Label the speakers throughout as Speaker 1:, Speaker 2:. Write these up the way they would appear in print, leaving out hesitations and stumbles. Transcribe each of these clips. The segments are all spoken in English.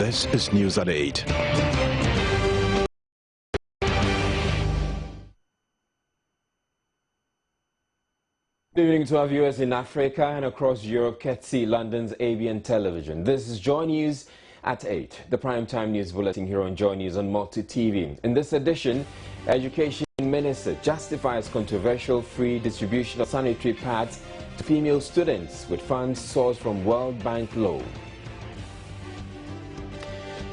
Speaker 1: This is News at 8.
Speaker 2: Good evening to our viewers in Africa and across Europe, courtesy London's ABN Television. This is Joy News at 8, the primetime news bulletin here on Joy News on Multi TV. In this edition, Education Minister justifies controversial free distribution of sanitary pads to female students with funds sourced from World Bank loan.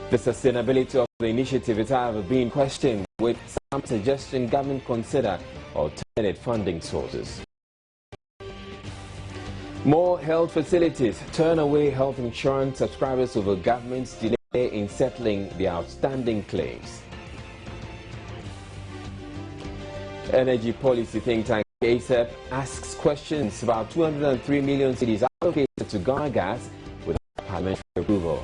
Speaker 2: The sustainability of the initiative is however being questioned, with some suggesting government consider alternate funding sources. More health facilities turn away health insurance subscribers over government's delay in settling the outstanding claims. Energy policy think tank ASAP asks questions about 203 million cedis allocated to Ghana gas without parliamentary approval.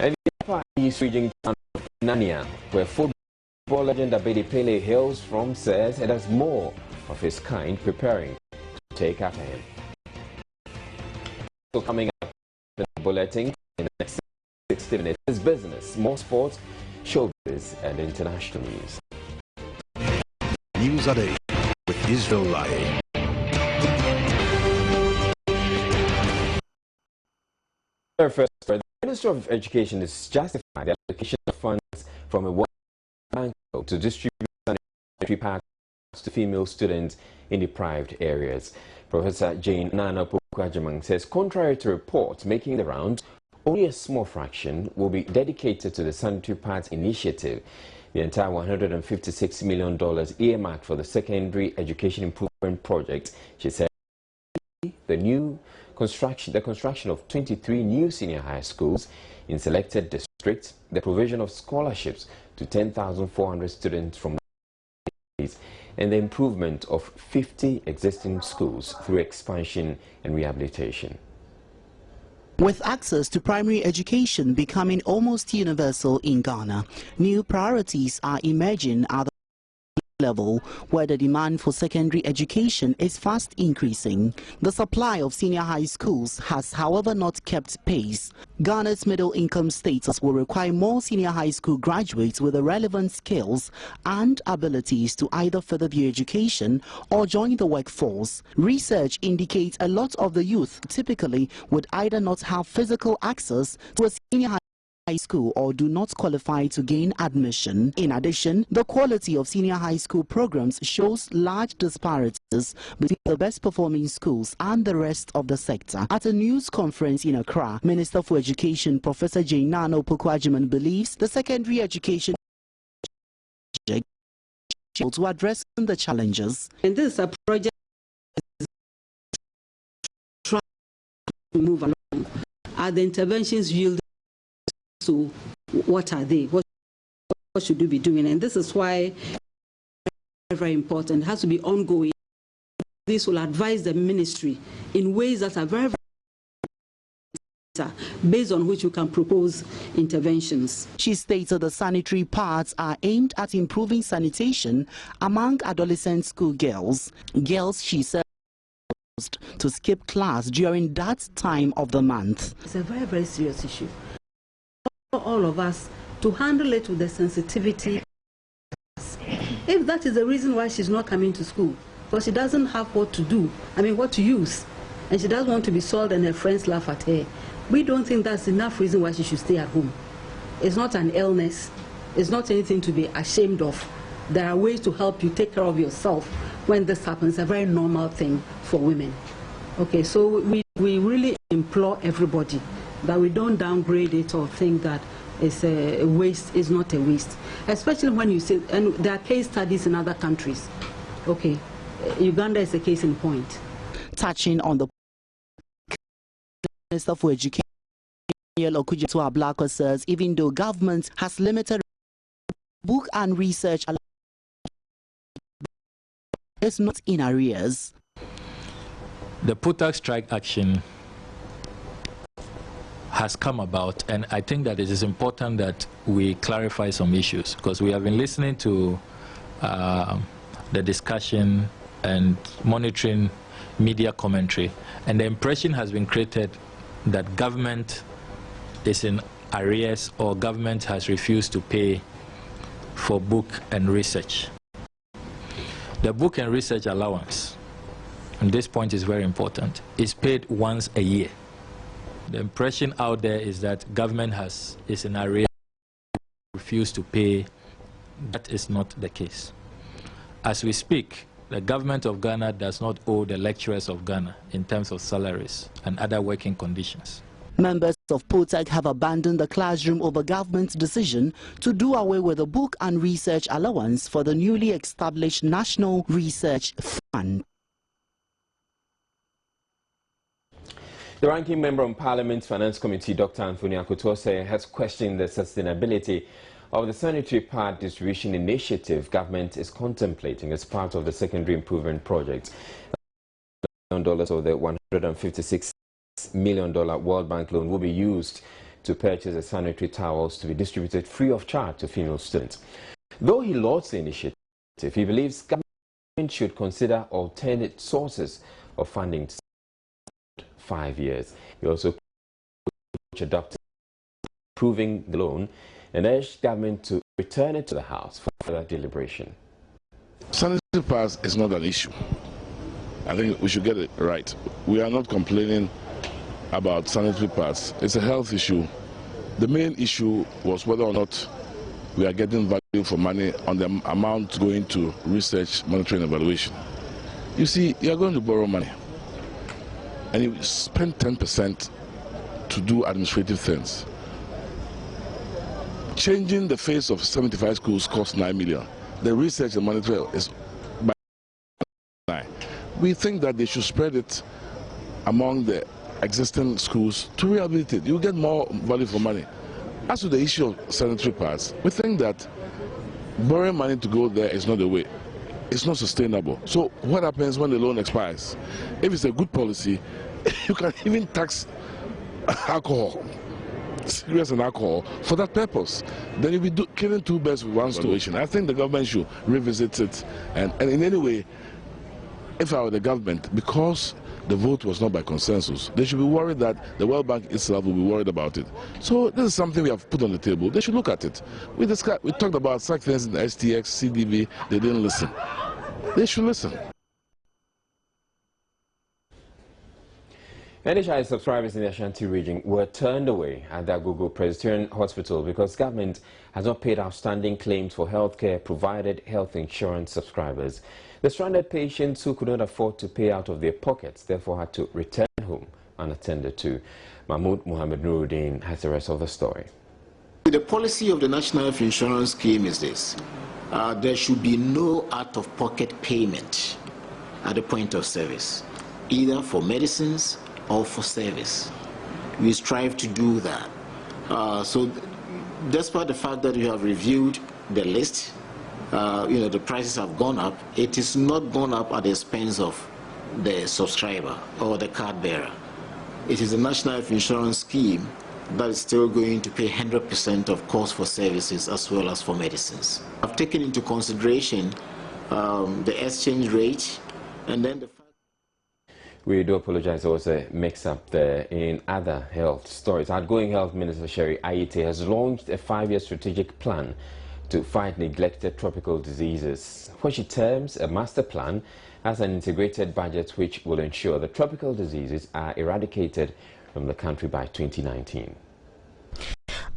Speaker 2: And the Upper East region town of Nania, where football legend Abedi Pele hails from, says it has more of his kind preparing to take after him. So coming up in the bulletin in the next 60 minutes is business, more sports, showbiz and international news.
Speaker 1: News at 8 with Israel Lai.
Speaker 2: First, the Minister of Education is justifying the allocation of funds from a World Bank to distribute sanitary pads to female students in deprived areas. Professor Jane Nana Pokwajamang says, contrary to reports making the rounds, only a small fraction will be dedicated to the sanitary pads initiative. The entire $156 million earmarked for the secondary education improvement project, she said, the construction of 23 new senior high schools in selected districts, the provision of scholarships to 10,400 students from and the improvement of 50 existing schools through expansion and rehabilitation.
Speaker 3: With access to primary education becoming almost universal in Ghana, new priorities are emerging at the level where the demand for secondary education is fast increasing. The supply of senior high schools has, however, not kept pace. Ghana's middle income status will require more senior high school graduates with the relevant skills and abilities to either further their education or join the workforce. Research indicates a lot of the youth typically would either not have physical access to a senior high school or do not qualify to gain admission. In addition, the quality of senior high school programs shows large disparities between the best performing schools and the rest of the sector. At a news conference in Accra, Minister for Education Professor Jane Nana Pokwajamang believes the secondary education to address the challenges.
Speaker 4: And this is a project trying to move along. Are the interventions yielding? So what are they? What should we be doing? And this is why very important. It has to be ongoing. This will advise the ministry in ways that are very based on which you can propose interventions.
Speaker 3: She stated the sanitary pads are aimed at improving sanitation among adolescent school girls. Girls, she said, to skip class during that time of the month.
Speaker 4: It's a very, very serious issue. All of us to handle it with the sensitivity. If that is the reason why she's not coming to school, because she doesn't have what to do, what to use, and she doesn't want to be sold and her friends laugh at her, we don't think that's enough reason why she should stay at home. It's not an illness. It's not anything to be ashamed of. There are ways to help you take care of yourself when this happens. It's a very normal thing for women. Okay, so we really implore everybody that we don't downgrade it or think that it's a waste. Is not a waste, especially when you say, and there are case studies in other countries. Okay, Uganda is a case in point.
Speaker 3: Touching on the Minister for Education, Okujetu Ablako says even though government has limited book and research, it's not in arrears.
Speaker 5: The PUTAC strike action has come about, and I think that it is important that we clarify some issues, because we have been listening to the discussion and monitoring media commentary, and the impression has been created that government is in arrears or government has refused to pay for book and research. The book and research allowance, and this point is very important, is paid once a year. The impression out there is that government is in arrears, refused to pay. That is not the case. As we speak, the government of Ghana does not owe the lecturers of Ghana in terms of salaries and other working conditions.
Speaker 3: Members of POTEC have abandoned the classroom over government's decision to do away with the book and research allowance for the newly established National Research Fund.
Speaker 2: The ranking member on Parliament's Finance Committee, Dr. Anthony Akutose, has questioned the sustainability of the sanitary pad distribution initiative government is contemplating as part of the secondary improvement project. $1 of the $156 million World Bank loan will be used to purchase the sanitary towels to be distributed free of charge to female students. Though he lauds the initiative, he believes government should consider alternate sources of funding to 5 years. He also adopted approving the loan and urged government to return it to the House for further deliberation.
Speaker 6: Sanitary pads is not an issue. I think we should get it right. We are not complaining about sanitary pads. It's a health issue. The main issue was whether or not we are getting value for money on the amount going to research, monitoring, and evaluation. You see, you are going to borrow money and you spend 10% to do administrative things. Changing the face of 75 schools costs 9 million. The research and monitoring is by 9. We think that they should spread it among the existing schools to rehabilitate. You get more value for money. As to the issue of sanitary pads, we think that borrowing money to go there is not the way. It's not sustainable. So what happens when the loan expires? If it's a good policy, you can even tax alcohol, cigarettes and alcohol, for that purpose. Then you'll be killing two birds with one stone. I think the government should revisit it. And in any way, if I were the government, because the vote was not by consensus, they should be worried that the World Bank itself will be worried about it. So this is something we have put on the table. They should look at it. We talked about such things in STX, CDB. They didn't listen. They should listen.
Speaker 2: NHI subscribers in the Ashanti region were turned away at the Agogo Presbyterian Hospital because government has not paid outstanding claims for healthcare provided health insurance subscribers. The stranded patients who could not afford to pay out of their pockets therefore had to return home unattended to. Mahmoud Mohamed Nuruddin has the rest of the story.
Speaker 7: The policy of the National Health Insurance Scheme is this. There should be no out-of-pocket payment at the point of service, either for medicines or for service. We strive to do that. So despite the fact that we have reviewed the list, the prices have gone up, it is not gone up at the expense of the subscriber or the card bearer. It is the National Health Insurance Scheme that is still going to pay 100% of cost for services as well as for medicines. I've taken into consideration the exchange rate and then the fact.
Speaker 2: We do apologize, there was a mix-up there. In other health stories, outgoing Health Minister Sherry Ayite has launched a 5-year strategic plan to fight neglected tropical diseases, what she terms a master plan as an integrated budget which will ensure that tropical diseases are eradicated from the country by 2019.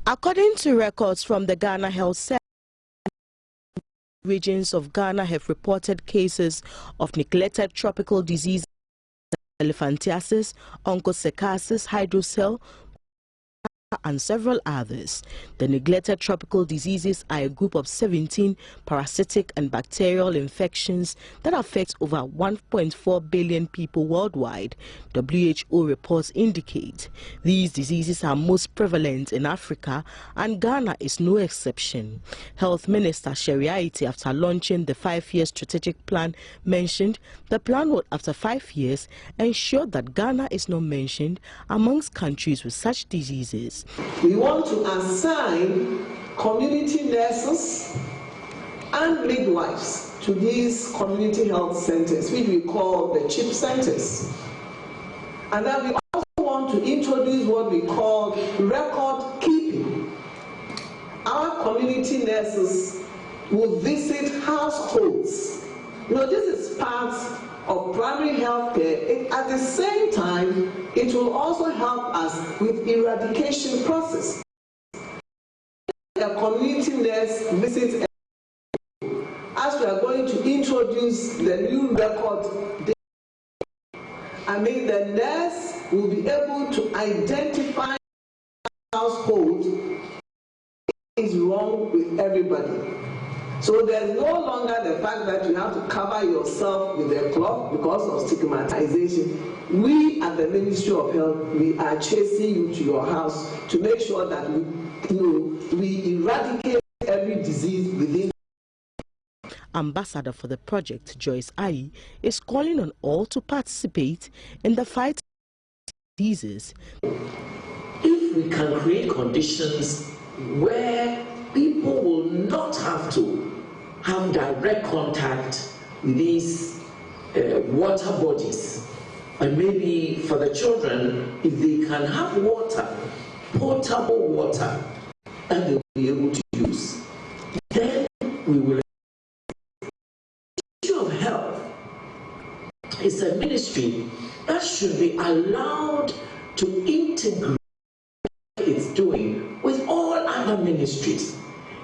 Speaker 8: According to records from the Ghana Health Service, regions of Ghana have reported cases of neglected tropical diseases, elephantiasis, onchocerciasis, hydrocele, and several others. The neglected tropical diseases are a group of 17 parasitic and bacterial infections that affect over 1.4 billion people worldwide, WHO reports indicate. These diseases are most prevalent in Africa, and Ghana is no exception. Health Minister Sherry Ayite, after launching the 5-year strategic plan, mentioned the plan will, after 5 years, ensure that Ghana is not mentioned amongst countries with such diseases.
Speaker 9: We want to assign community nurses and midwives to these community health centers, which we call the CHIP centers. And then we also want want to introduce what we call record keeping. Our community nurses will visit households. This is part of primary health care. At the same time, it will also help us with eradication process. A community nurse visits as we are going to introduce the new record. The nurse will be able to identify household is wrong with everybody. So there's no longer the fact that you have to cover yourself with a cloth because of stigmatization. We at the Ministry of Health, we are chasing you to your house to make sure that we eradicate every disease within.
Speaker 8: Ambassador for the project, Joyce Ayi, is calling on all to participate in the fight against diseases.
Speaker 10: If we can create conditions where people will not have to have direct contact with these water bodies, and maybe for the children, if they can have water, potable water, that they'll be able to use, then we will. It's a ministry that should be allowed to integrate what it's doing with all other ministries.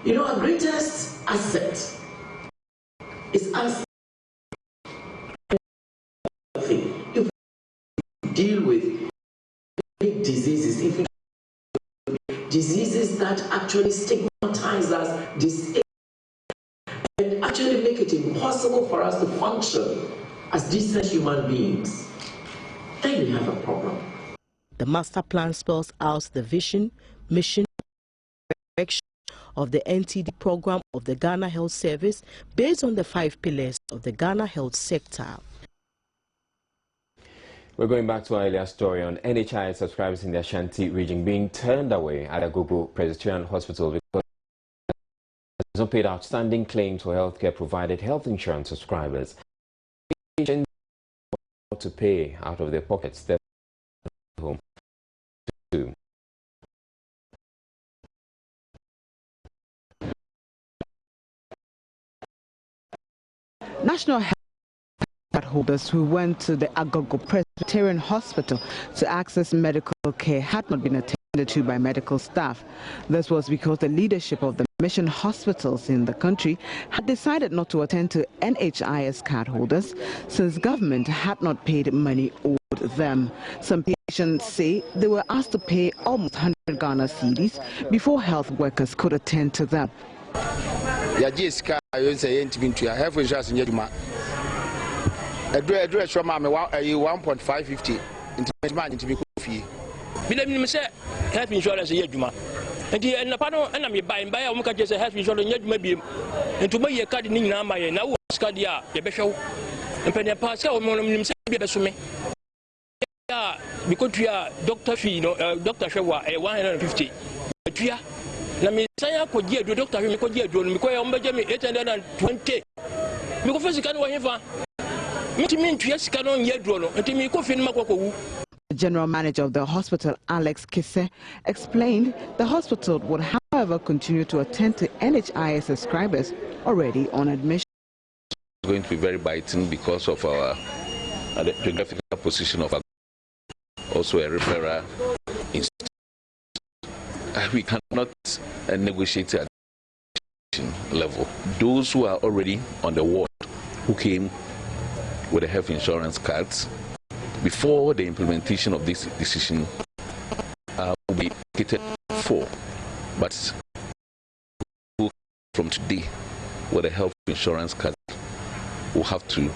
Speaker 10: Our greatest asset is us. If we deal with diseases, diseases that actually stigmatize us, and actually make it impossible for us to function as decent human beings, then we have a problem.
Speaker 8: The master plan spells out the vision, mission, and direction of the NTD program of the Ghana Health Service based on the 5 pillars of the Ghana health sector.
Speaker 2: We're going back to our earlier story on NHI subscribers in the Ashanti region being turned away at Agogo Presbyterian Hospital because they have not paid outstanding claims for healthcare provided health insurance subscribers. To pay out of their pockets, their home to.
Speaker 11: National health card holders who went to the Agogo Presbyterian Hospital to access medical care had not been attended to by medical staff. This was because the leadership of the mission hospitals in the country had decided not to attend to NHIS card holders since government had not paid money owed them. Some patients say they were asked to pay almost 100 Ghana cedis before health workers could attend to them.
Speaker 12: Health insurance in Yeduma. Address from 1.550 into be coffee.
Speaker 13: Health insurance in Yeduma. And the Napano and I'm buying by a muka just health insurance maybe and to buy a card in Nama and now Scadia, the Bishop and Penny Pascal Monum Sabia. Because we are Dr. Fee, Dr. Shawa, 150. But we are. Let me say, I could get Dr. Mikodia, because I'm 820. Because first you can't whatever.
Speaker 11: The general manager of the hospital, Alex Kisse, explained the hospital would, however, continue to attend to NHIS subscribers already on admission.
Speaker 14: It's going to be very biting because of our geographical position of our also a referral institute. We cannot negotiate at level. Those who are already on the ward who came with the health insurance cards before the implementation of this decision will be catered for, but from today with a health insurance card will have to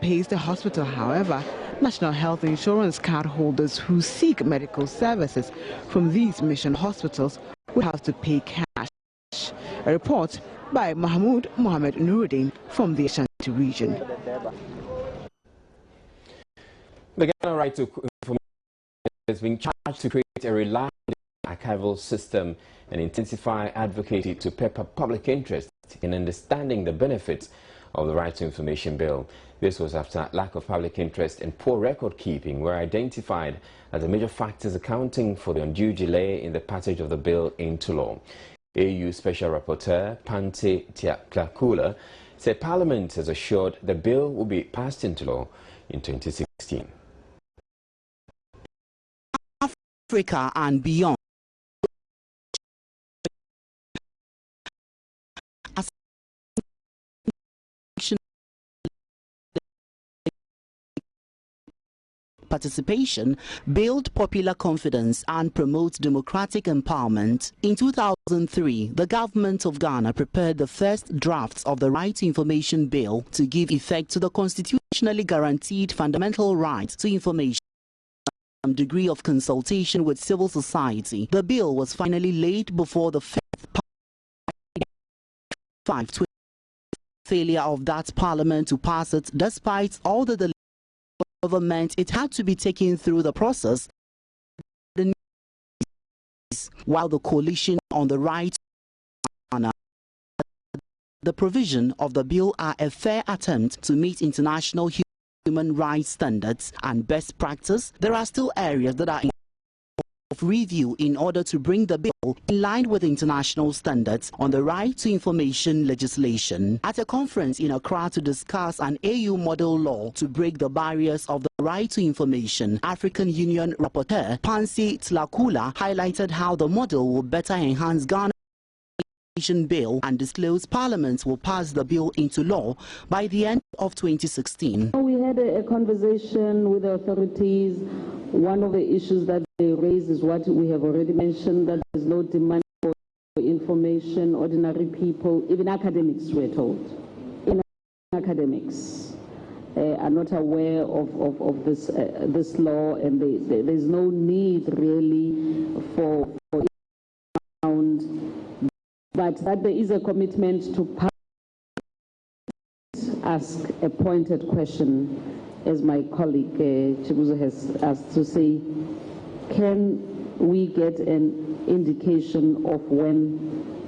Speaker 11: pays the hospital. However, national health insurance card holders who seek medical services from these mission hospitals would have to pay cash. A report by Mahmoud Mohamed Nuruddin from the Ashanti region.
Speaker 2: The Ghana Right to Information has been charged to create a reliable archival system and intensify advocacy to pepper public interest in understanding the benefits of the Right to Information Bill. This was after lack of public interest and poor record keeping were identified as the major factors accounting for the undue delay in the passage of the bill into law. AU Special Rapporteur Panti Tlakula said Parliament has assured the bill will be passed into law in 2016.
Speaker 3: Africa and beyond. Participation, build popular confidence and promote democratic empowerment. In 2003, the government of Ghana prepared the first drafts of the Right to Information Bill to give effect to the constitutionally guaranteed fundamental right to information. Some degree of consultation with civil society. The bill was finally laid before the fifth failure of that parliament to pass it, despite all the government, it had to be taken through the process. While the coalition on the right, the provision of the bill are a fair attempt to meet international human rights standards and best practice, there are still areas that are of review in order to bring the bill in line with international standards on the right to information legislation. At a conference in Accra to discuss an AU model law to break the barriers of the right to information, African Union Rapporteur Panti Tlakula highlighted how the model will better enhance Ghana's bill and disclosed Parliament will pass the bill into law by the end of 2016.
Speaker 15: We had a conversation with the authorities. One of the issues that they raised is what we have already mentioned, that there is no demand for information. Ordinary people, even academics, were told. In academics are not aware of this law, and there is no need really for but that there is a commitment to ask a pointed question, as my colleague Chibuzo has asked, to say, can we get an indication of when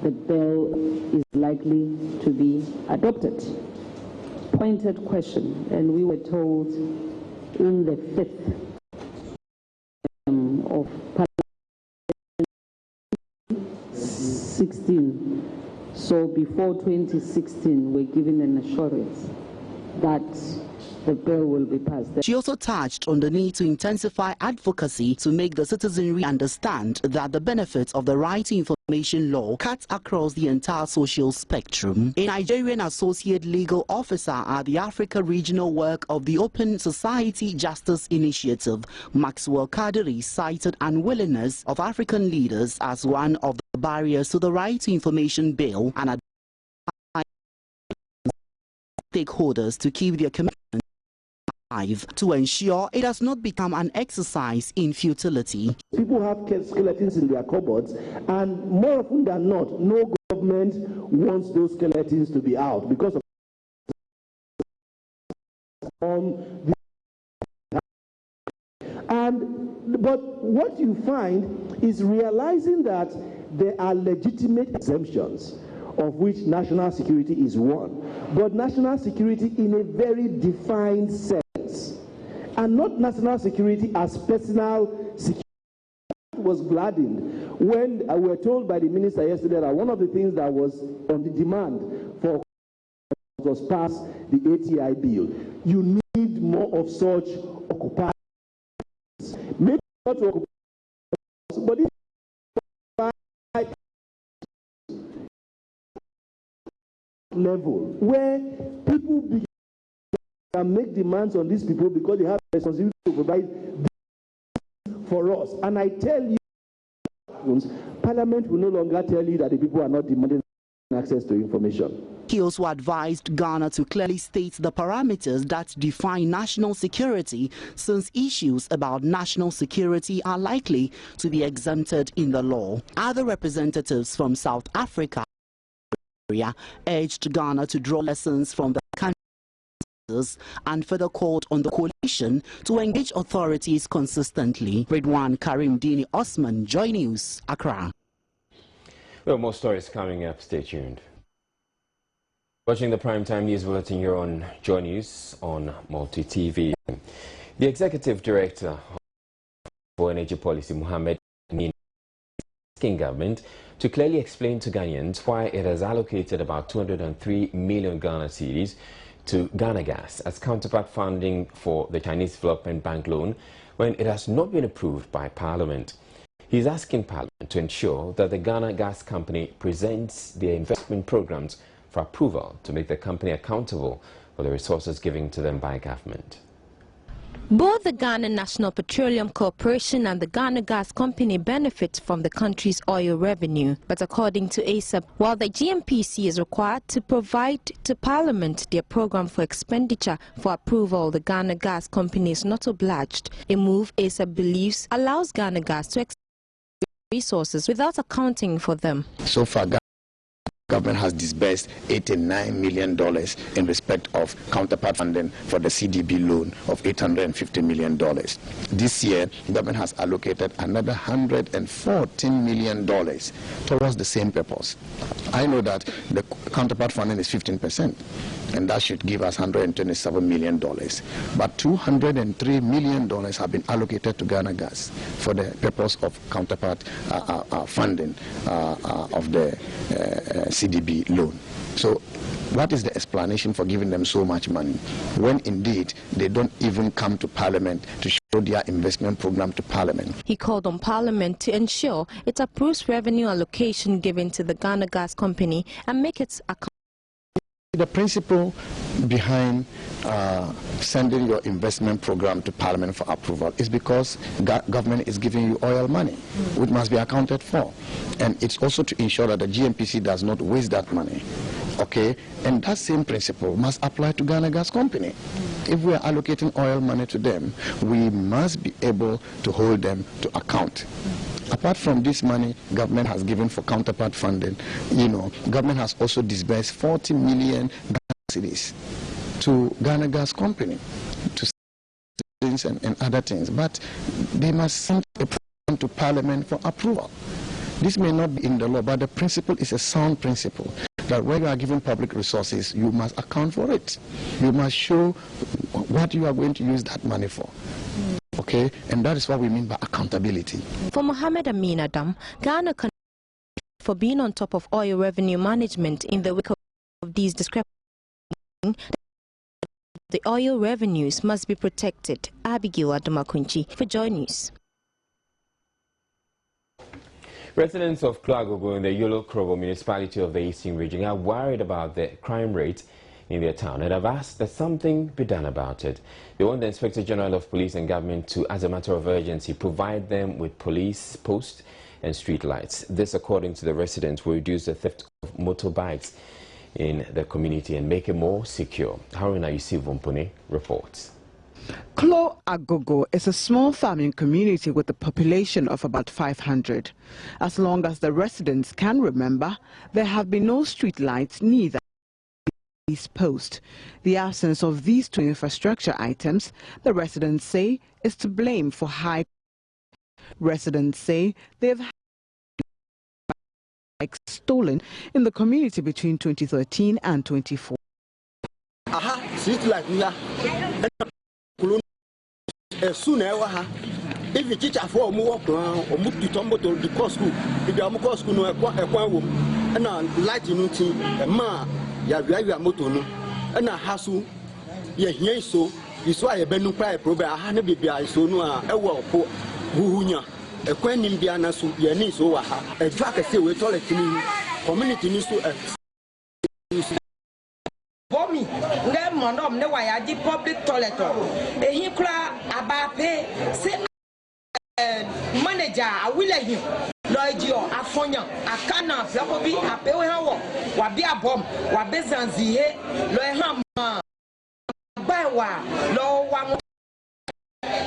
Speaker 15: the bill is likely to be adopted? Pointed question, and we were told in the 5th of 16. So before 2016, we're given an assurance that the bill will be passed.
Speaker 3: She also touched on the need to intensify advocacy to make the citizenry understand that the benefits of the right to information law cut across the entire social spectrum. A Nigerian associate legal officer at the Africa Regional Work of the Open Society Justice Initiative, Maxwell Kadiri, cited unwillingness of African leaders as one of the barriers to the right to information bill and advised stakeholders to keep their commitment to ensure it does not become an exercise in futility.
Speaker 16: People have skeletons in their cupboards, and more often than not, no government wants those skeletons to be out because of but what you find is realizing that there are legitimate exemptions, of which national security is one, but national security in a very defined sense, and not national security as personal security. I was gladdened when we were told by the minister yesterday that one of the things that was on the demand for was pass the ATI bill. You need more of such occupiers. Maybe not to occupy, but if level where people can make demands on these people because they have a responsibility to provide for us. And I tell you, Parliament will no longer tell you that the people are not demanding access to information.
Speaker 3: He also advised Ghana to clearly state the parameters that define national security, since issues about national security are likely to be exempted in the law. Other representatives from South Africa urged Ghana to draw lessons from the countries and further called on the coalition to engage authorities consistently. Ridwan Karim Dini Osman, Joy News, Accra.
Speaker 2: Well, more stories coming up. Stay tuned. Watching the primetime news bulletin here on Joy News on Multi TV. The executive director for energy policy, Mohammed Amin, asking government to clearly explain to Ghanaians why it has allocated about 203 million Ghana cedis to Ghana Gas as counterpart funding for the Chinese Development Bank loan when it has not been approved by Parliament. He's asking Parliament to ensure that the Ghana Gas Company presents their investment programs for approval to make the company accountable for the resources given to them by government.
Speaker 8: Both the Ghana National Petroleum Corporation and the Ghana Gas Company benefit from the country's oil revenue. But according to ASAP, while the GNPC is required to provide to Parliament their program for expenditure for approval, the Ghana Gas Company is not obliged. A move ASAP believes allows Ghana Gas to expend resources without accounting for them.
Speaker 17: So far, government has disbursed $89 million in respect of counterpart funding for the CDB loan of $850 million. This year, government has allocated another $114 million towards the same purpose. I know that the counterpart funding is 15%, and that should give us $127 million. But $203 million have been allocated to Ghana Gas for the purpose of counterpart funding of the CDB loan. So what is the explanation for giving them so much money when indeed they don't even come to Parliament to show their investment program to Parliament?
Speaker 8: He called on Parliament to ensure it approves revenue allocation given to the Ghana Gas Company and make it accountable.
Speaker 17: The principle behind sending your investment program to Parliament for approval is because government is giving you oil money, which must be accounted for. And it's also to ensure that the GNPC does not waste that money. Okay? And that same principle must apply to Ghana Gas Company. If we are allocating oil money to them, we must be able to hold them to account. Apart from this money government has given for counterpart funding, government has also disbursed 40 million cedis to Ghana Gas Company to things and other things. But they must send a program to Parliament for approval. This may not be in the law, but the principle is a sound principle that when you are given public resources, you must account for it. You must show what you are going to use that money for. Okay, and that is what we mean by accountability.
Speaker 8: For Mohammed Amin Adam, Ghana can for being on top of oil revenue management in the wake of these discrepancies. The oil revenues must be protected. Abigail Adamakunchi for Joy News.
Speaker 2: Residents of Klagogo in the Yolo Krobo municipality of the Eastern region are worried about the crime rate in their town and have asked that something be done about it. They want the Inspector General of Police and government to, as a matter of urgency, provide them with police posts and street lights. This, according to the residents, will reduce the theft of motorbikes in the community and make it more secure. Haruna Yusivumpone reports.
Speaker 11: Klo Agogo is a small farming community with a population of about 500. As long as the residents can remember, there have been no street lights, neither police post. The absence of these two infrastructure items, the residents say, is to blame for high. Residents say they've had bikes stolen in the community between 2013 and 2014.
Speaker 18: Street light here. Soon if you teach for more or move to Tombo to the course school, if you are school, no, and light in a ma, ya moto no, and a hassle, ye so, you saw a benu cry probe, a honey baby, I saw no, a well, poor Buhunya, a queen in Biana, so your niece over a track, a say we toilet community needs to.
Speaker 19: For me, no why I did public toilet. A he cry about pay, say manager, I will let him. Lloydio, a fonya, a canna, Flapobi, a pewa, Wabia bomb, Wabezanzi, Loyham, Bawa, Low one.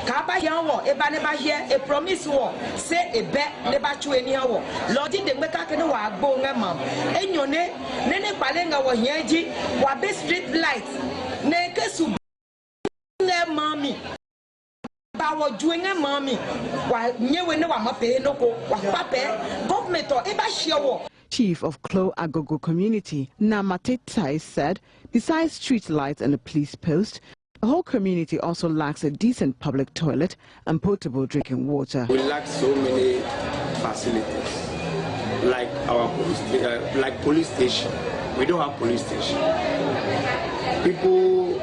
Speaker 19: Kaba yawo eba neba here a promise war say a bet neba chu anyhow lodi de meka kene wa agbo ngam enyone nene palenga wo hiaji wa be street light ne kesu ne mami ba wo juenga mami wa nyewe ne wa mape no ko wa pape government eba hie wo.
Speaker 11: chief of Klo Agogo community, Namate Tai, said besides street lights and a police post, the whole community also lacks a decent public toilet and potable drinking water.
Speaker 20: We lack so many facilities, like our police station. We don't have police station. People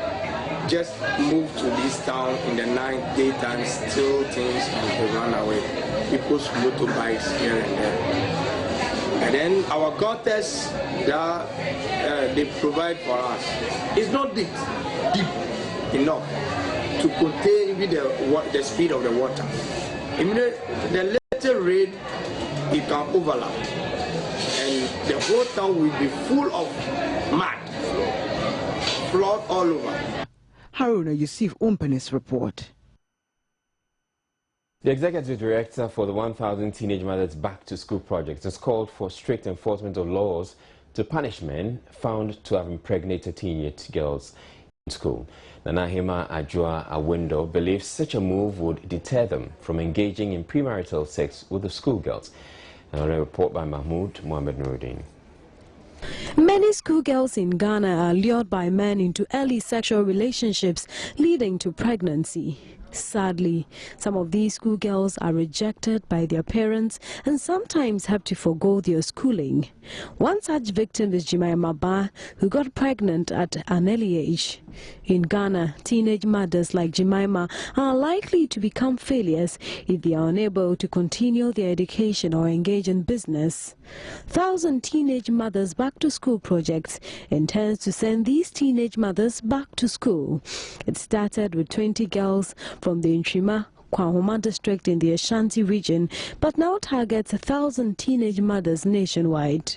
Speaker 20: just move to this town in the night, daytime, steal things and run away. People's motorbikes here and there. And then our gutters that they provide for us is not deep enough to contain even the speed of the water. Even the little rain, it can overlap, and the whole town will be full of mud, flood all over.
Speaker 11: Haruna Yusuf Umpanis report.
Speaker 2: The executive director for the 1,000 Teenage Mothers Back to School project has called for strict enforcement of laws to punish men found to have impregnated teenage girls in school. Nanahima Ajua Awendo believes such a move would deter them from engaging in premarital sex with the schoolgirls. A report by Mahmoud Mohamed Nuruddin.
Speaker 21: Many schoolgirls in Ghana are lured by men into early sexual relationships leading to pregnancy. Sadly, some of these schoolgirls are rejected by their parents and sometimes have to forgo their schooling. One such victim is Jemima Ba, who got pregnant at an early age. In Ghana, teenage mothers like Jemima are likely to become failures if they are unable to continue their education or engage in business. 1,000 Teenage Mothers Back to School projects intends to send these teenage mothers back to school. It started with 20 girls from the Ntrima Kwahoma district in the Ashanti region, but now targets 1,000 teenage mothers nationwide.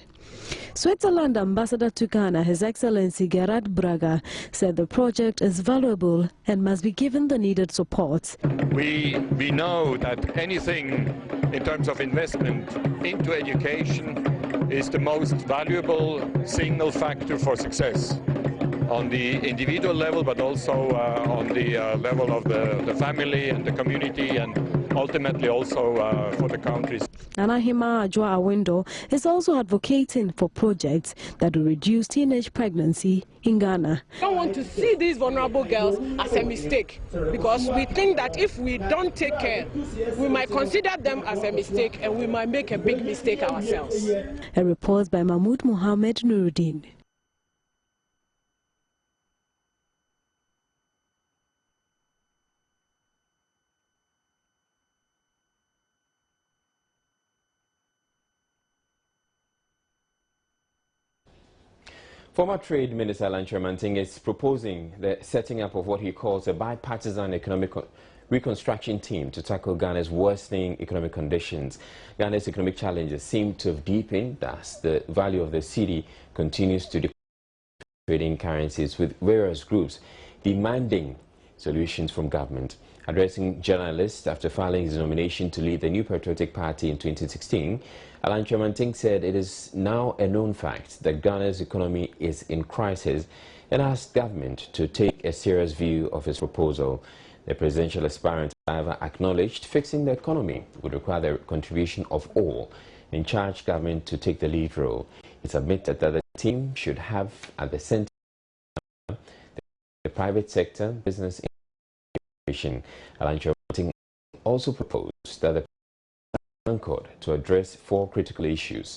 Speaker 21: Switzerland Ambassador to Ghana, His Excellency Gerard Braga, said the project is valuable and must be given the needed support.
Speaker 22: We know that anything in terms of investment into education is the most valuable single factor for success on the individual level, but also on the level of the family and the community, and ultimately also for the countries.
Speaker 21: Nanahima Ajua Awendo is also advocating for projects that will reduce teenage pregnancy in Ghana.
Speaker 23: I don't want to see these vulnerable girls as a mistake, because we think that if we don't take care, we might consider them as a mistake and we might make a big mistake ourselves.
Speaker 21: A report by Mahmoud Mohamed Nuruddin.
Speaker 2: Former Trade Minister Alan Kyerematen is proposing the setting up of what he calls a bipartisan economic reconstruction team to tackle Ghana's worsening economic conditions. Ghana's economic challenges seem to have deepened as the value of the cedi continues to decline trading currencies, with various groups demanding solutions from government. Addressing journalists after filing his nomination to lead the New Patriotic Party in 2016, Alan Kyerematen said it is now a known fact that Ghana's economy is in crisis and asked government to take a serious view of his proposal. The presidential aspirant, however, acknowledged fixing the economy would require the contribution of all and charged government to take the lead role. He submitted that the team should have at the center the private sector, business, innovation. Alan Kyerematen also proposed that the anchored to address 4 critical issues: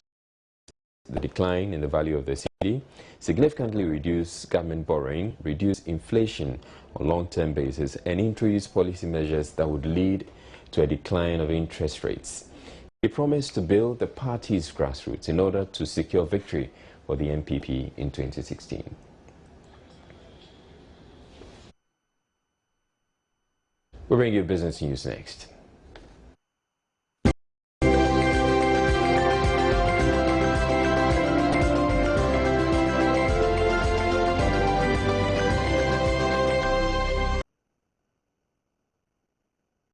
Speaker 2: the decline in the value of the cedi, significantly reduce government borrowing, reduce inflation on a long-term basis, and introduce policy measures that would lead to a decline of interest rates. He promised to build the party's grassroots in order to secure victory for the NPP in 2016. We'll bring you business news next.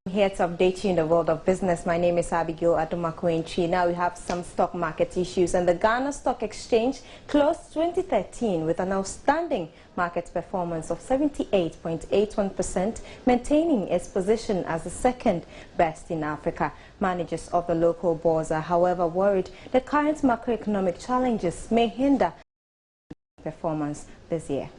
Speaker 1: Here to update you in the world of business. My name is Abigail Adumakwenchi. Now we have some stock market issues, and the Ghana Stock Exchange closed 2013 with an outstanding market performance of 78.81%, maintaining its position as the second best in Africa. Managers of the local bourse are, however, worried that current macroeconomic challenges may hinder performance this year.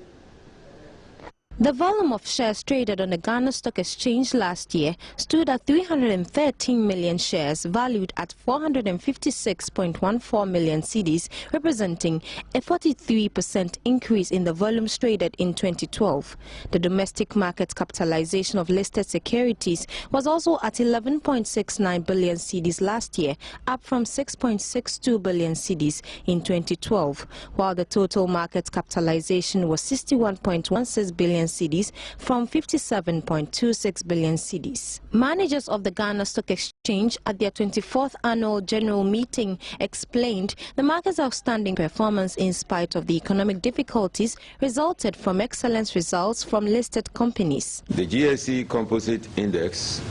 Speaker 21: The volume of shares traded on the Ghana Stock Exchange last year stood at 313 million shares, valued at 456.14 million cedis, representing a 43% increase in the volumes traded in 2012. The domestic market capitalization of listed securities was also at 11.69 billion cedis last year, up from 6.62 billion cedis in 2012, while the total market capitalization was 61.16 billion cedis from 57.26 billion cedis. Managers of the Ghana Stock Exchange at their 24th annual general meeting explained the market's outstanding performance in spite of the economic difficulties resulted from excellent results from listed companies.
Speaker 4: The GSE Composite Index,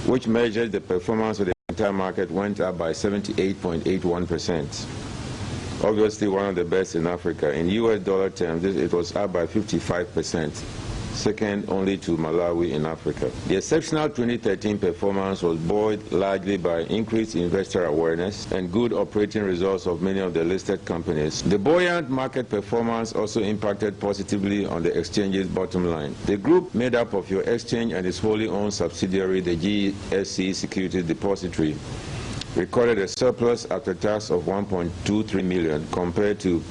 Speaker 4: which measures the performance of the entire market, went up by 78.81%. Obviously one of the best in Africa. In US dollar terms, it was up by 55%, second only to Malawi in Africa. The exceptional 2013 performance was buoyed largely by increased investor awareness and good operating results of many of the listed companies. The buoyant market performance also impacted positively on the exchange's bottom line. The group made up of your exchange and its wholly owned subsidiary, the GSE Securities Depository, recorded a surplus after tax of 1.23 million compared to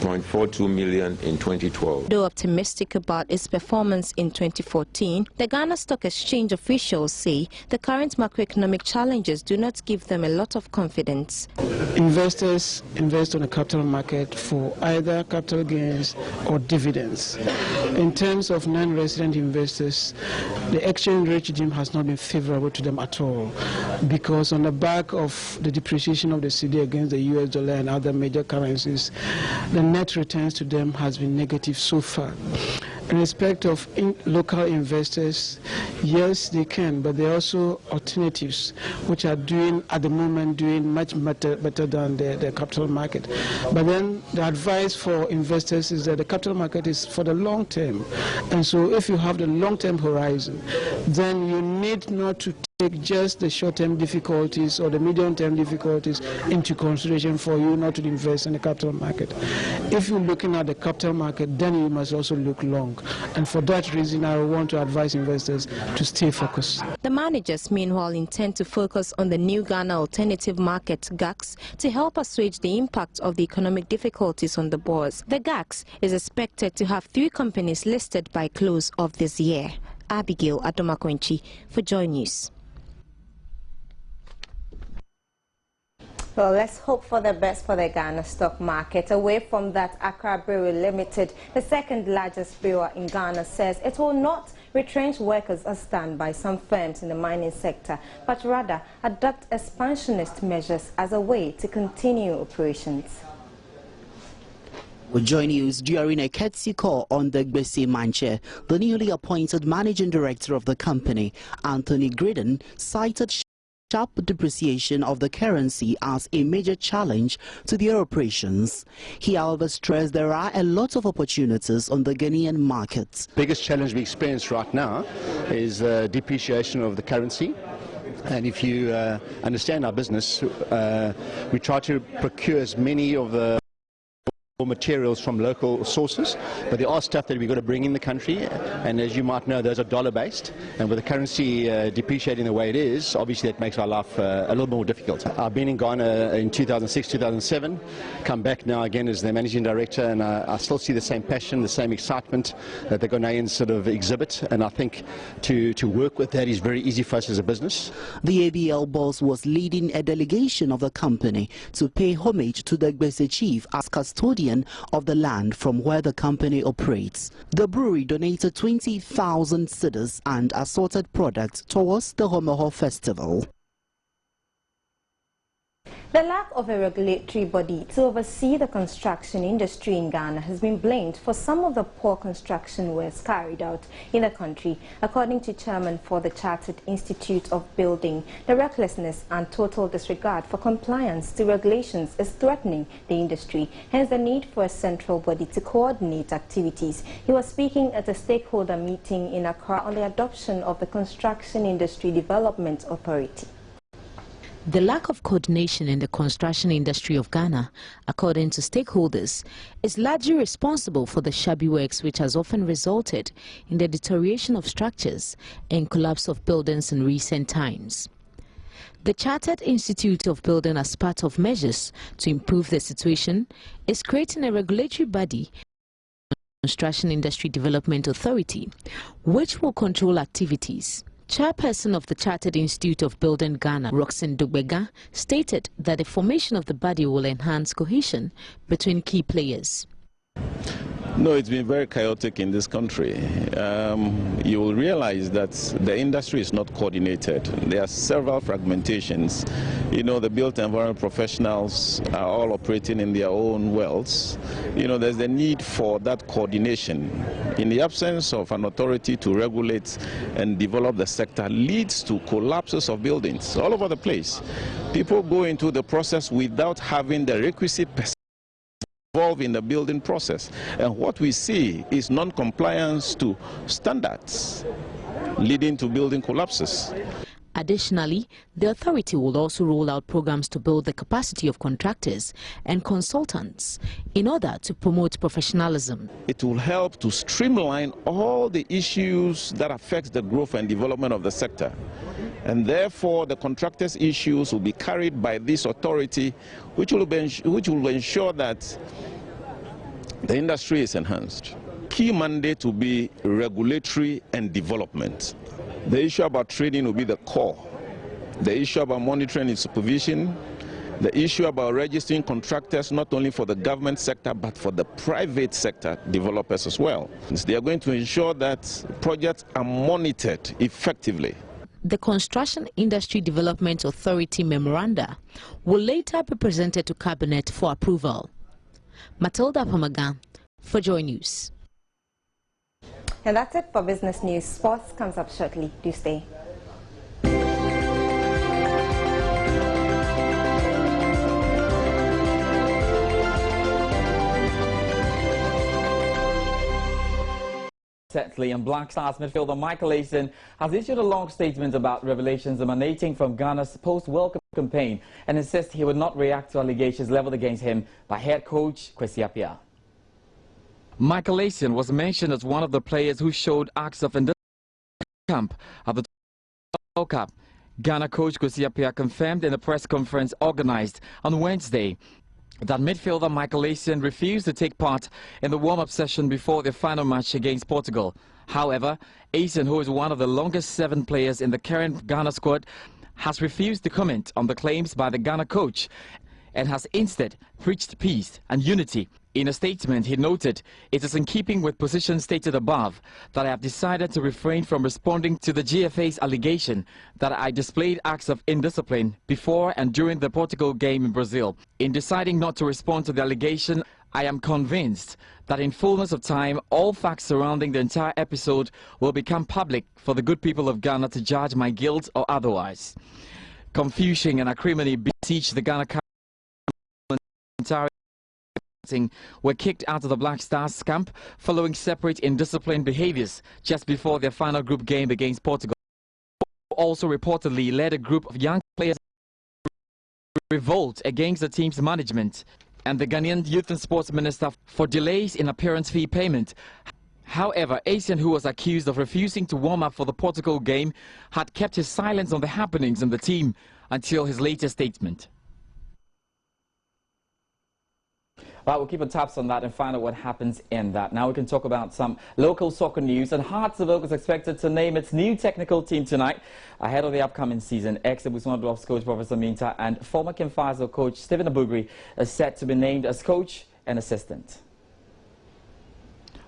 Speaker 4: 0.42 million in 2012.
Speaker 21: Though optimistic about its performance in 2014, the Ghana Stock Exchange officials say the current macroeconomic challenges do not give them a lot of confidence.
Speaker 5: Investors invest on the capital market for either capital gains or dividends. In terms of non-resident investors, the exchange rate regime has not been favorable to them at all, because on the back of the depreciation of the cedi against the US dollar and other major currencies, the net returns to them has been negative so far. In respect of local investors, yes, they can, but there are also alternatives which are doing at the moment much better than the capital market. But then the advice for investors is that the capital market is for the long term, and so if you have the long-term horizon, then you need not to take just the short-term difficulties or the medium-term difficulties into consideration for you not to invest in the capital market. If you're looking at the capital market, then you must also look long. And for that reason, I want to advise investors to stay focused.
Speaker 21: The managers, meanwhile, intend to focus on the new Ghana Alternative Market, GAX, to help assuage the impact of the economic difficulties on the bourse. The GAX is expected to have 3 companies listed by close of this year. Abigail Adumakwenchi for Joy News.
Speaker 1: Well, let's hope for the best for the Ghana stock market. Away from that, Accra Brewery Limited, the second largest brewer in Ghana, says it will not retrench workers as done by some firms in the mining sector, but rather adopt expansionist measures as a way to continue operations.
Speaker 3: Will join news during a courtesy call on the Gbese Manche. The newly appointed managing director of the company, Anthony Graydon, cited sharp depreciation of the currency as a major challenge to their operations. He, however, stressed there are a lot of opportunities on the Ghanaian market.
Speaker 24: Biggest challenge we experience right now is depreciation of the currency. And if you understand our business, we try to procure as many of the materials from local sources, but there are stuff that we've got to bring in the country, and as you might know, those are dollar based, and with the currency depreciating the way it is, obviously that makes our life a little more difficult. I've been in Ghana in 2006, 2007, come back now again as the managing director, and I still see the same passion, the same excitement that the Ghanaians sort of exhibit, and I think to work with that is very easy for us as a business.
Speaker 3: The ABL boss was leading a delegation of the company to pay homage to the Gbese chief as custodian of the land from where the company operates. The brewery donated 20,000 cedis and assorted products towards the Homoho festival.
Speaker 1: The lack of a regulatory body to oversee the construction industry in Ghana has been blamed for some of the poor construction works carried out in the country. According to Chairman for the Chartered Institute of Building, the recklessness and total disregard for compliance to regulations is threatening the industry, hence the need for a central body to coordinate activities. He was speaking at a stakeholder meeting in Accra on the adoption of the Construction Industry Development Authority.
Speaker 6: The lack of coordination in the construction industry of Ghana, according to stakeholders, is largely responsible for the shabby works which has often resulted in the deterioration of structures and collapse of buildings in recent times. The Chartered Institute of Building, as part of measures to improve the situation, is creating a regulatory body, Construction Industry Development Authority, which will control activities. Chairperson of the Chartered Institute of Building Ghana, Roxanne Dugbega, stated that the formation of the body will enhance cohesion between key players.
Speaker 14: No, it's been very chaotic in this country. You will realize that the industry is not coordinated. There are several fragmentations. You know, the built environment professionals are all operating in their own worlds. You know, there's the need for that coordination. In the absence of an authority to regulate and develop the sector leads to collapses of buildings all over the place. People go into the process without having the requisite involved in the building process, and what we see is non-compliance to standards leading to building collapses.
Speaker 6: Additionally, the authority will also roll out programs to build the capacity of contractors and consultants in order to promote professionalism.
Speaker 14: It will help to streamline all the issues that affect the growth and development of the sector, and therefore the contractors' issues will be carried by this authority, which will ensure that the industry is enhanced. Key mandate will be regulatory and development. The issue about trading will be the core. The issue about monitoring and supervision. The issue about registering contractors not only for the government sector but for the private sector developers as well. They are going to ensure that projects are monitored effectively.
Speaker 6: The Construction Industry Development Authority memoranda will later be presented to Cabinet for approval. Matilda Pamagan for Joy News.
Speaker 1: And that's it for Business News. Sports comes up shortly. Do stay.
Speaker 7: And Black Stars midfielder Michael Asare has issued a long statement about revelations emanating from Ghana's post-World Cup campaign and insists he would not react to allegations leveled against him by head coach Kwesi Appiah. Michael Asare was mentioned as one of the players who showed acts of indiscipline camp at the World Cup. Ghana coach Kwesi Appiah confirmed in a press conference organized on Wednesday that midfielder Michael Asare refused to take part in the warm-up session before the final match against Portugal. However, Asare, who is one of the longest-serving players in the current Ghana squad, has refused to comment on the claims by the Ghana coach and has instead preached peace and unity. In a statement, he noted, "It is in keeping with positions stated above that I have decided to refrain from responding to the GFA's allegation that I displayed acts of indiscipline before and during the Portugal game in Brazil. In deciding not to respond to the allegation, I am convinced that in fullness of time, all facts surrounding the entire episode will become public for the good people of Ghana to judge my guilt or otherwise." Confusion and acrimony besieged the Ghana were kicked out of the Black Stars camp following separate indisciplined behaviors just before their final group game against Portugal. Also reportedly led a group of young players to revolt against the team's management and the Ghanaian Youth and Sports Minister for delays in appearance fee payment. However, Asare, who was accused of refusing to warm up for the Portugal game, had kept his silence on the happenings in the team until his latest statement. Well, we'll keep on tabs on that and find out what happens in that. Now we can talk about some local soccer news. And Hearts of Oak is expected to name its new technical team tonight ahead of the upcoming season. Ex-Ebusua Dwarfs coach Professor Minta and former Kemfazo coach Stephen Abugri are set to be named as coach and assistant.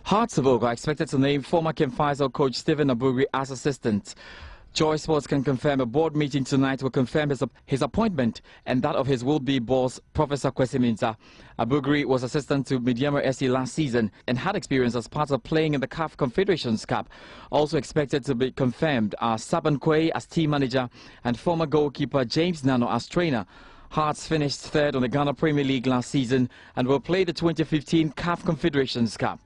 Speaker 7: Hearts of Oak are expected to name former Kemfazo coach Stephen Abugri as assistant. Joy Sports can confirm a board meeting tonight will confirm his appointment and that of his will-be boss, Professor Kwesi Mensah. Abugri was assistant to Midiama SC last season and had experience as part of playing in the CAF Confederations Cup. Also expected to be confirmed are Saban Kwei as team manager and former goalkeeper James Nano as trainer. Hearts finished third on the Ghana Premier League last season and will play the 2015 CAF Confederations Cup.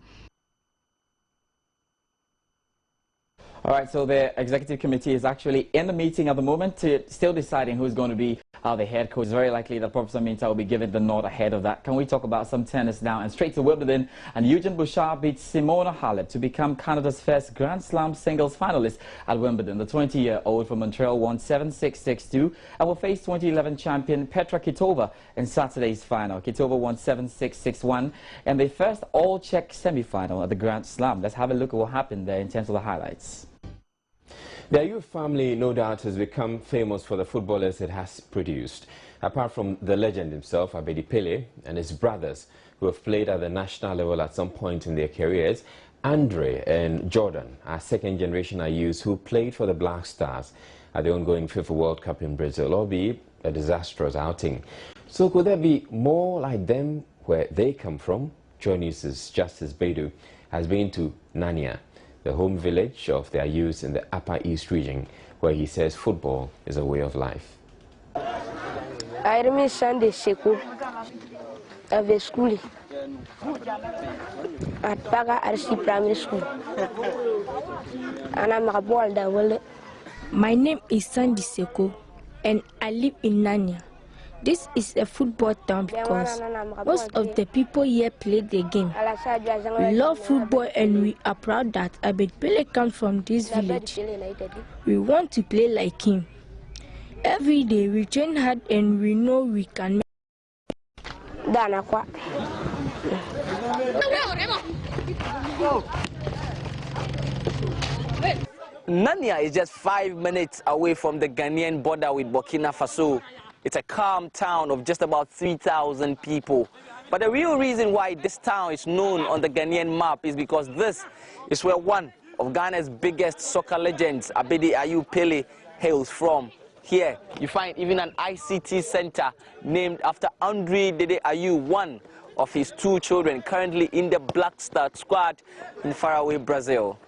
Speaker 7: All right, so the executive committee is actually in the meeting at the moment, still deciding who's going to be the head coach. It's very likely that Professor Mensah will be given the nod ahead of that. Can we talk about some tennis now? And straight to Wimbledon, and Eugene Bouchard beat Simona Halep to become Canada's first Grand Slam singles finalist at Wimbledon. The 20-year-old from Montreal won 7-6, 6-2 and will face 2011 champion Petra Kvitova in Saturday's final. Kvitova won 7-6, 6-1 and the first all-Czech semi-final at the Grand Slam. Let's have a look at what happened there in terms of the highlights.
Speaker 2: The Ayew family, no doubt, has become famous for the footballers it has produced. Apart from the legend himself, Abedi Pele, and his brothers, who have played at the national level at some point in their careers, Andre and Jordan are second-generation Ayews who played for the Black Stars at the ongoing FIFA World Cup in Brazil, albeit a disastrous outing. So could there be more like them where they come from? Joy News' Justice Bedu has been to Nania, the home village of the Ayews in the Upper East region, where he says football is a way of life.
Speaker 9: I remember Sunday Seko of the school at Paga RC Primary School, and I'm a ball that will.
Speaker 10: My name is Sandy Seko, and I live in Nanya. This is a football town because most of the people here play the game. We love football and we are proud that Abedi Pele comes from this village. We want to play like him. Every day we train hard and we know we can make
Speaker 12: Nania is just 5 minutes away from the Ghanaian border with Burkina Faso. It's a calm town of just about 3,000 people. But the real reason why this town is known on the Ghanaian map is because this is where one of Ghana's biggest soccer legends, Abedi Ayew Pele, hails from. Here, you find even an ICT center named after Andre Dede Ayew, one of his 2 children, currently in the Black Star squad in faraway Brazil.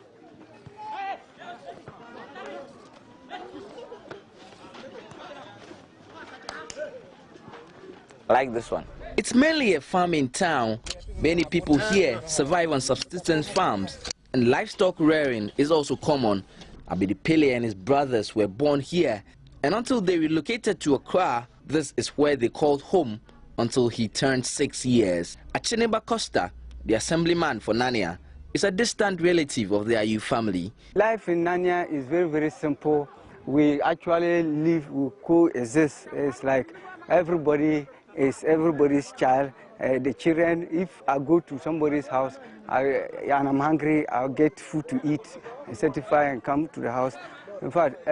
Speaker 12: Like this one. It's mainly a farming town. Many people here survive on subsistence farms, and livestock rearing is also common. Abedi Pele and his brothers were born here, and until they relocated to Accra, this is where they called home until he turned 6 years. Acheneba Costa, the assemblyman for Nania, is a distant relative of the Ayew family.
Speaker 13: Life in Nania is very, very simple. We actually live, we coexist. It's like everybody is everybody's child. The children, if I go to somebody's house and I'm hungry, I'll get food to eat, certify and come to the house. In fact,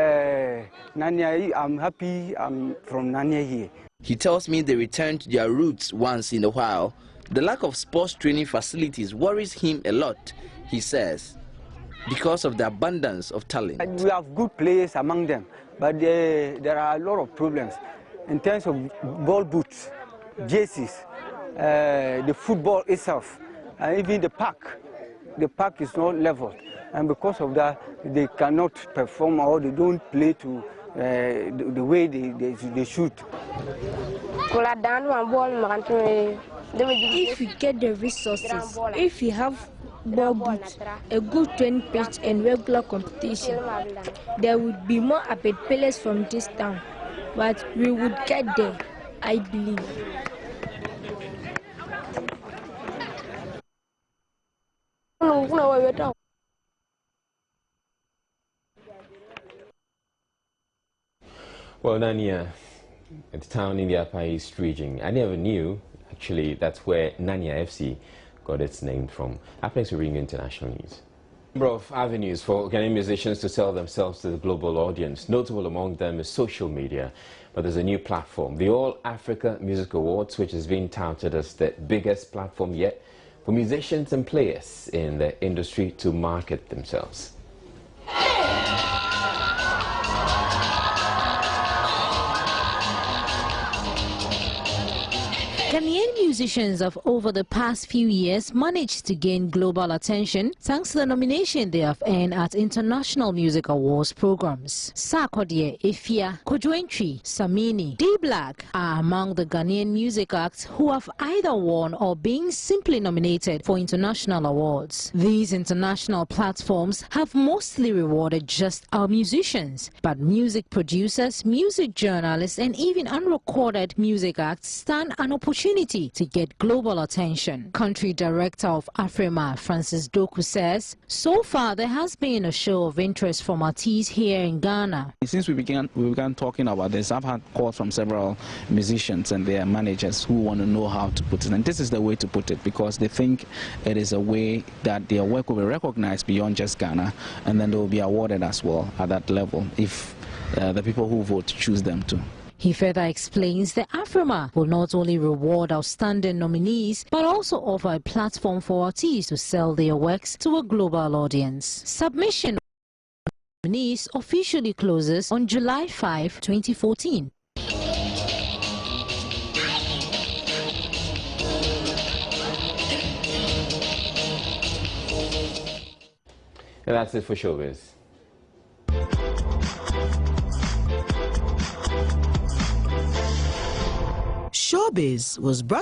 Speaker 13: Nania, I'm happy I'm from Nania here.
Speaker 12: He tells me they return to their roots once in a while. The lack of sports training facilities worries him a lot, he says, because of the abundance of talent.
Speaker 13: We have good players among them, but there are a lot of problems. In terms of ball boots, jerseys, the football itself, and even the park is not leveled. And because of that, they cannot perform or they don't play to the way they should.
Speaker 10: If we get the resources, if we have ball boots, a good training pitch and regular competition, there would be more Abedi Peles from this town. But we would get there, I believe.
Speaker 2: Well, Nania, a town in the Upper East region. I never knew, actually, that's where Nania FC got its name from. Up next, we bring you international news. Number of avenues for Ghanaian musicians to sell themselves to the global audience. Notable among them is social media, but there's a new platform, the All Africa Music Awards, which is being touted as the biggest platform yet for musicians and players in the industry to market themselves.
Speaker 6: Ghanaian musicians have over the past few years managed to gain global attention thanks to the nomination they have earned at international music awards programs. Sarkodie, Efia, Kojoentry, Samini, D-Black are among the Ghanaian music acts who have either won or been simply nominated for international awards. These international platforms have mostly rewarded just our musicians, but music producers, music journalists and even unrecorded music acts stand an opportunity to get global attention. Country Director of Afrima, Francis Doku, says, so far there has been a show of interest from artists here in Ghana.
Speaker 8: Since we began talking about this, I've had calls from several musicians and their managers who want to know how to put it. And this is the way to put it, because they think it is a way that their work will be recognized beyond just Ghana, and then they will be awarded as well at that level if the people who vote choose them to.
Speaker 6: He further explains the Afrima will not only reward outstanding nominees, but also offer a platform for artists to sell their works to a global audience. Submission of nominees officially closes on July 5, 2014.
Speaker 2: And that's it for Showbiz.
Speaker 15: Showbiz was brought